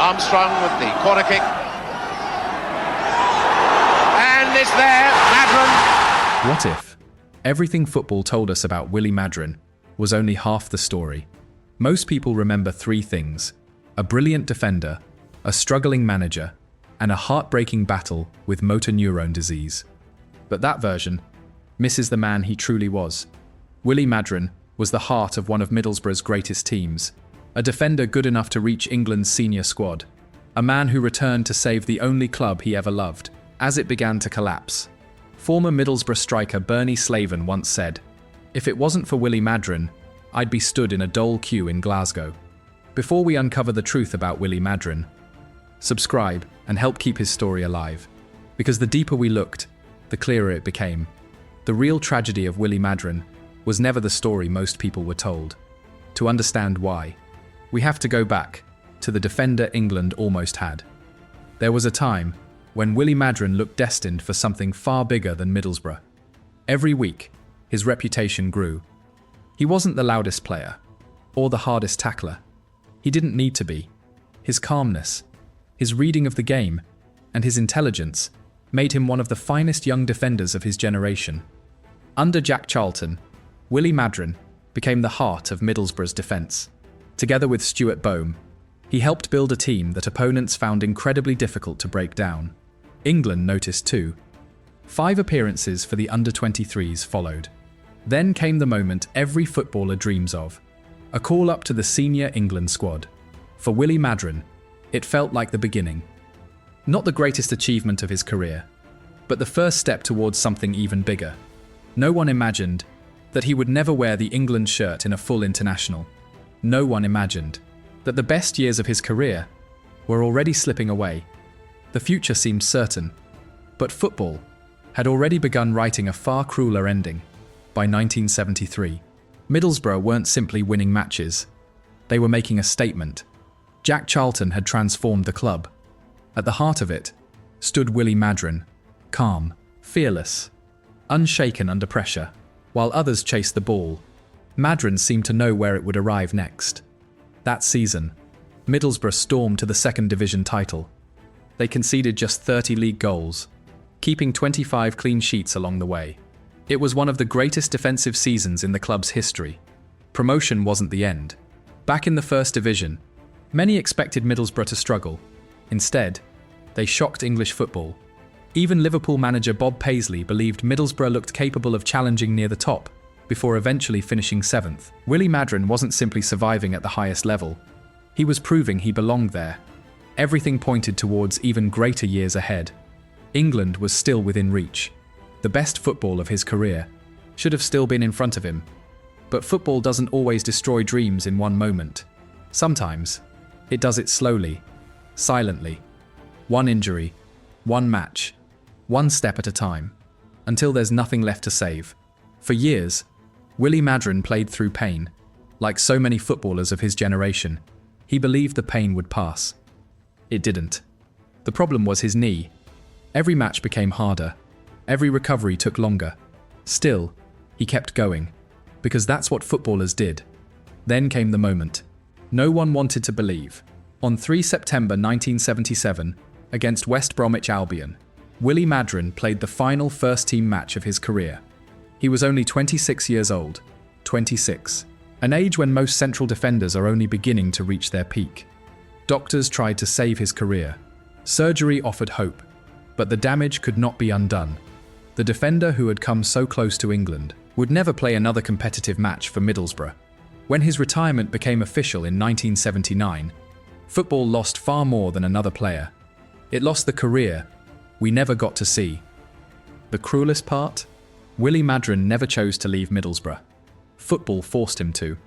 Armstrong with the corner kick. And it's there, Maddren. What if everything football told us about Willie Maddren was only half the story? Most people remember three things: a brilliant defender, a struggling manager, and a heartbreaking battle with motor neurone disease. But that version misses the man he truly was. Willie Maddren was the heart of one of Middlesbrough's greatest teams, a defender good enough to reach England's senior squad, a man who returned to save the only club he ever loved as it began to collapse. Former Middlesbrough striker Bernie Slaven once said, "If it wasn't for Willie Maddren, I'd be stood in a dole queue in Glasgow." Before we uncover the truth about Willie Maddren, subscribe and help keep his story alive. Because the deeper we looked, the clearer it became. The real tragedy of Willie Maddren was never the story most people were told. To understand why, we have to go back to the defender England almost had. There was a time when Willie Maddren looked destined for something far bigger than Middlesbrough. Every week, his reputation grew. He wasn't the loudest player or the hardest tackler. He didn't need to be. His calmness, his reading of the game, and his intelligence made him one of the finest young defenders of his generation. Under Jack Charlton, Willie Maddren became the heart of Middlesbrough's defence. Together with Stuart Boehme, he helped build a team that opponents found incredibly difficult to break down. England noticed too. 5 appearances for the under-23s followed. Then came the moment every footballer dreams of: a call-up to the senior England squad. For Willie Maddren, it felt like the beginning. Not the greatest achievement of his career, but the first step towards something even bigger. No one imagined that he would never wear the England shirt in a full international. No one imagined that the best years of his career were already slipping away. The future seemed certain, but football had already begun writing a far crueler ending. By 1973, Middlesbrough weren't simply winning matches. They were making a statement. Jack Charlton had transformed the club. At the heart of it stood Willie Maddren, calm, fearless, unshaken under pressure. While others chased the ball, Maddren seemed to know where it would arrive next. That season, Middlesbrough stormed to the second division title. They conceded just 30 league goals, keeping 25 clean sheets along the way. It was one of the greatest defensive seasons in the club's history. Promotion wasn't the end. Back in the first division, many expected Middlesbrough to struggle. Instead, they shocked English football. Even Liverpool manager Bob Paisley believed Middlesbrough looked capable of challenging near the top, before eventually finishing 7th. Willie Maddren wasn't simply surviving at the highest level. He was proving he belonged there. Everything pointed towards even greater years ahead. England was still within reach. The best football of his career should have still been in front of him. But football doesn't always destroy dreams in one moment. Sometimes, it does it slowly, silently. One injury, one match, one step at a time, until there's nothing left to save. For years, Willie Maddren played through pain. Like so many footballers of his generation, he believed the pain would pass. It didn't. The problem was his knee. Every match became harder. Every recovery took longer. Still, he kept going, because that's what footballers did. Then came the moment. No one wanted to believe. On 3 September 1977, against West Bromwich Albion, Willie Maddren played the final first-team match of his career. He was only 26 years old. 26. An age when most central defenders are only beginning to reach their peak. Doctors tried to save his career. Surgery offered hope, but the damage could not be undone. The defender who had come so close to England would never play another competitive match for Middlesbrough. When his retirement became official in 1979, football lost far more than another player. It lost the career we never got to see. The cruelest part? Willie Maddren never chose to leave Middlesbrough. Football forced him to.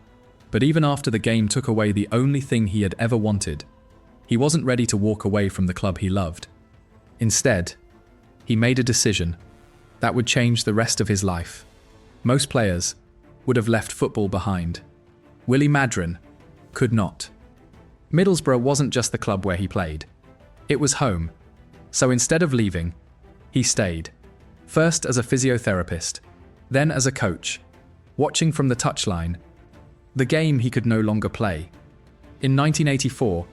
But even after the game took away the only thing he had ever wanted, he wasn't ready to walk away from the club he loved. Instead, he made a decision that would change the rest of his life. Most players would have left football behind. Willie Maddren could not. Middlesbrough wasn't just the club where he played. It was home. So instead of leaving, he stayed. First as a physiotherapist, then as a coach, watching from the touchline, the game he could no longer play. In 1984,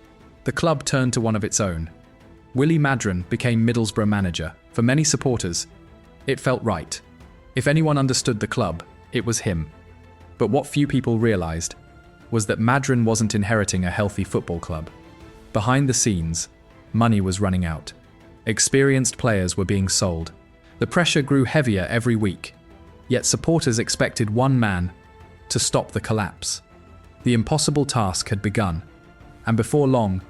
the club turned to one of its own. Willie Maddren became Middlesbrough manager. For many supporters, it felt right. If anyone understood the club, it was him. But what few people realised was that Maddren wasn't inheriting a healthy football club. Behind the scenes, money was running out. Experienced players were being sold. The pressure grew heavier every week, yet supporters expected one man to stop the collapse. The impossible task had begun, and before long,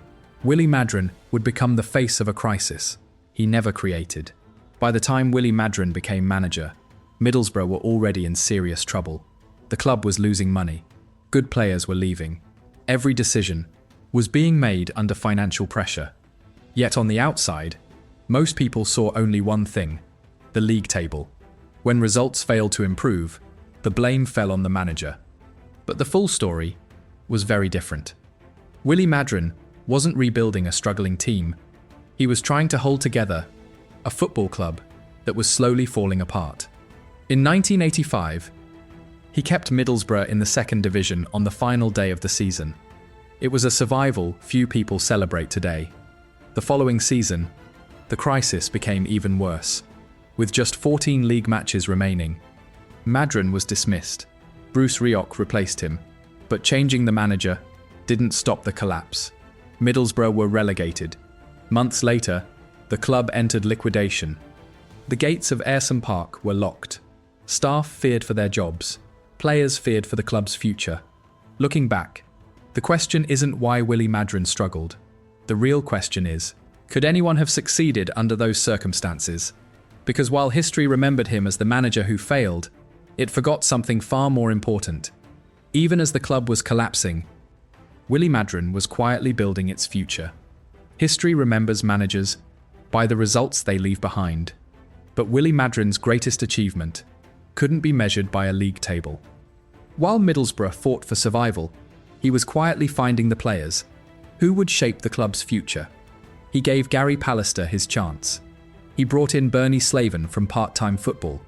Willie Maddren would become the face of a crisis he never created. By the time Willie Maddren became manager, Middlesbrough were already in serious trouble. The club was losing money. Good players were leaving. Every decision was being made under financial pressure. Yet on the outside, most people saw only one thing: the league table. When results failed to improve, the blame fell on the manager. But the full story was very different. Willie Maddren wasn't rebuilding a struggling team. He was trying to hold together a football club that was slowly falling apart. In 1985, he kept Middlesbrough in the second division on the final day of the season. It was a survival few people celebrate today. The following season, the crisis became even worse. With just 14 league matches remaining, Maddren was dismissed. Bruce Rioch replaced him, but changing the manager didn't stop the collapse. Middlesbrough were relegated. Months later, the club entered liquidation. The gates of Ayresome Park were locked. Staff feared for their jobs. Players feared for the club's future. Looking back, the question isn't why Willie Maddren struggled. The real question is, could anyone have succeeded under those circumstances? Because while history remembered him as the manager who failed, it forgot something far more important. Even as the club was collapsing, Willie Maddren was quietly building its future. History remembers managers by the results they leave behind. But Willie Maddren's greatest achievement couldn't be measured by a league table. While Middlesbrough fought for survival, he was quietly finding the players who would shape the club's future. He gave Gary Pallister his chance. He brought in Bernie Slaven from part-time football.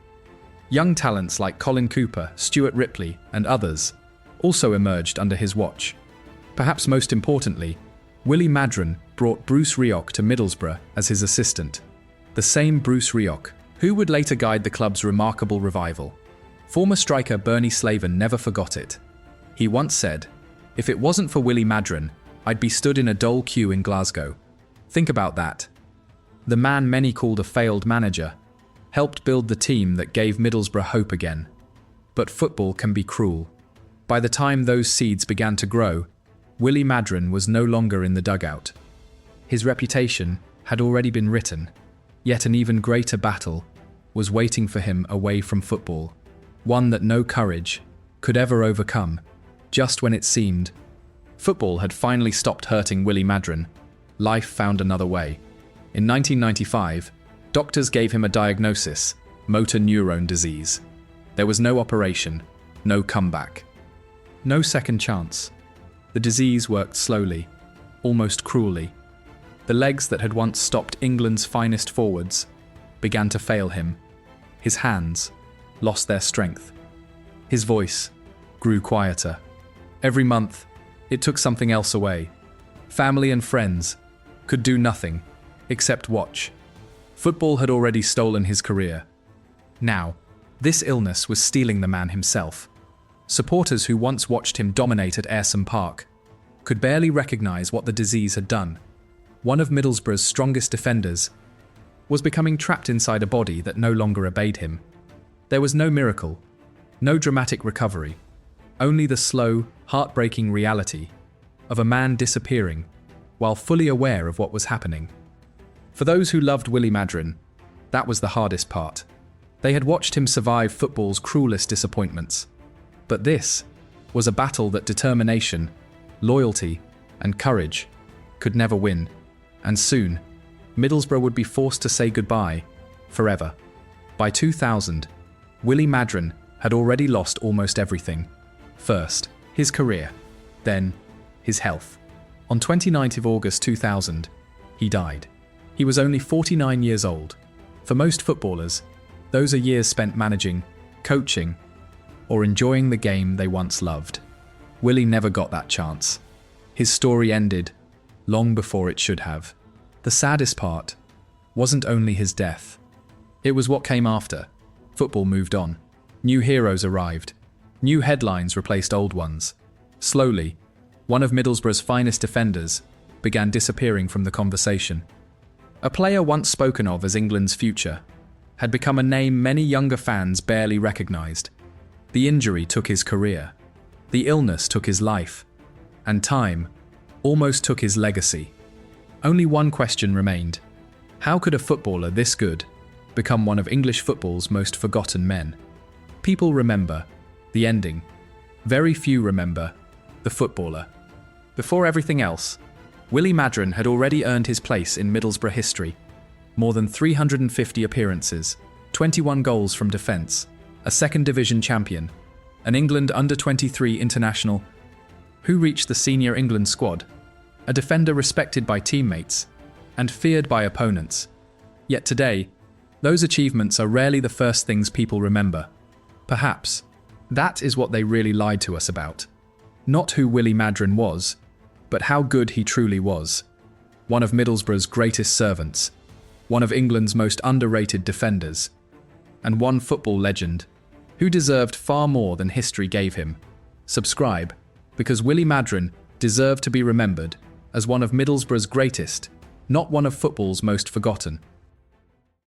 Young talents like Colin Cooper, Stuart Ripley, and others also emerged under his watch. Perhaps most importantly, Willie Maddren brought Bruce Rioch to Middlesbrough as his assistant. The same Bruce Rioch who would later guide the club's remarkable revival. Former striker Bernie Slaven never forgot it. He once said, "If it wasn't for Willie Maddren, I'd be stood in a dole queue in Glasgow." Think about that. The man many called a failed manager helped build the team that gave Middlesbrough hope again. But football can be cruel. By the time those seeds began to grow, Willie Maddren was no longer in the dugout. His reputation had already been written, yet an even greater battle was waiting for him away from football, one that no courage could ever overcome. Just when it seemed football had finally stopped hurting Willie Maddren, life found another way. In 1995, doctors gave him a diagnosis: motor neurone disease. There was no operation, no comeback, no second chance. The disease worked slowly, almost cruelly. The legs that had once stopped England's finest forwards began to fail him. His hands lost their strength. His voice grew quieter. Every month, it took something else away. Family and friends could do nothing except watch. Football had already stolen his career. Now, this illness was stealing the man himself. Supporters who once watched him dominate at Ayresome Park could barely recognise what the disease had done. One of Middlesbrough's strongest defenders was becoming trapped inside a body that no longer obeyed him. There was no miracle, no dramatic recovery, only the slow, heartbreaking reality of a man disappearing while fully aware of what was happening. For those who loved Willie Maddren, that was the hardest part. They had watched him survive football's cruelest disappointments. But this was a battle that determination, loyalty, and courage could never win. And soon, Middlesbrough would be forced to say goodbye forever. By 2000, Willie Maddren had already lost almost everything. First, his career, then his health. On 29th of August 2000, he died. He was only 49 years old. For most footballers, those are years spent managing, coaching, or enjoying the game they once loved. Willie never got that chance. His story ended long before it should have. The saddest part wasn't only his death. It was what came after. Football moved on. New heroes arrived. New headlines replaced old ones. Slowly, one of Middlesbrough's finest defenders began disappearing from the conversation. A player once spoken of as England's future had become a name many younger fans barely recognised. The injury took his career. The illness took his life. And time almost took his legacy. Only one question remained. How could a footballer this good become one of English football's most forgotten men? People remember the ending. Very few remember the footballer. Before everything else, Willie Maddren had already earned his place in Middlesbrough history. More than 350 appearances, 21 goals from defence, a second division champion, an England under-23 international who reached the senior England squad, a defender respected by teammates and feared by opponents. Yet today, those achievements are rarely the first things people remember. Perhaps that is what they really lied to us about. Not who Willie Maddren was, but how good he truly was. One of Middlesbrough's greatest servants, one of England's most underrated defenders, and one football legend who deserved far more than history gave him. Subscribe, because Willie Maddren deserved to be remembered as one of Middlesbrough's greatest, not one of football's most forgotten.